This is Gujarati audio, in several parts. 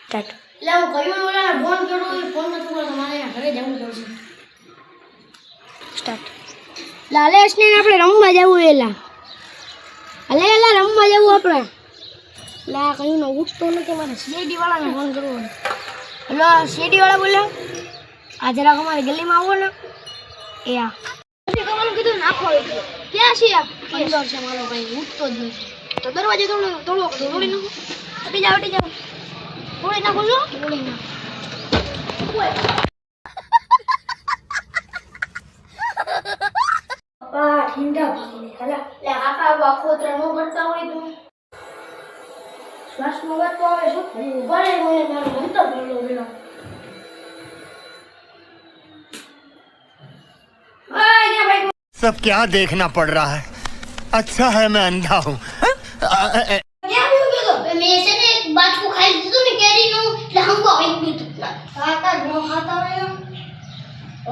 સ્ટાર્ટ. એટલે હું કહ્યું ઓલા ફોન કર્યો એ ફોન નથી કરતો મારે એના ઘરે જવું પડશે. સ્ટાર્ટ. લાલેશને આપણે રમવા જવું એલા. અલે એલા રમવા જવું આપણે. લા કયું નો ઉઠતો નથી મારે સીડી વાળાને ફોન કરવો. હેલો સીડી વાળા બોલો. આ જરાક અમારી ગલીમાં આવો ને. એ આ કવાનું કીધું નાખો એટલે ક્યાં છે આ અંદર છે મારો ભાઈ ઉઠતો જ નથી. તો દરવાજો તોડો તોડી નાખો. હટી જાઓ તોડી નાખો છો તોડી નાખો. પપ્પા ઠંડા પાણી ખાલા લે આખા આખો ત્રણ કરતા હોય તો શ્વાસમાં વધતો આવે શું ઉભા રહે મને મારો મંતર બોલો બોલો सब क्या देखना पड़ रहा है अच्छा है मैं अंधा हूँ ક્યાં ગયો તો મેં છે ને એક બાટકું ખાઈ દીધું ને કેરીનું એટલે હંગો આવી ગયો ખાતા ન ખાતા હોય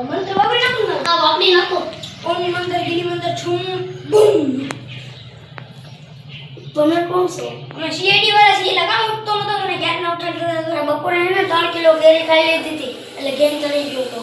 મંત્ર વાપરી નાખો ને હા વાપરી નાખો ઓમ મંત્ર ગીરી મંત્ર છું બૂમ તમે કોણ છો અમે સીઆઈડી વાળા છીએ લગા ઉઠતો નતો મને ક્યાંક ના ઉઠાડતા બપોરે એને 3 કિલો કેરી ખાઈ લીધી હતી એટલે ગેમ કરી ગયો તો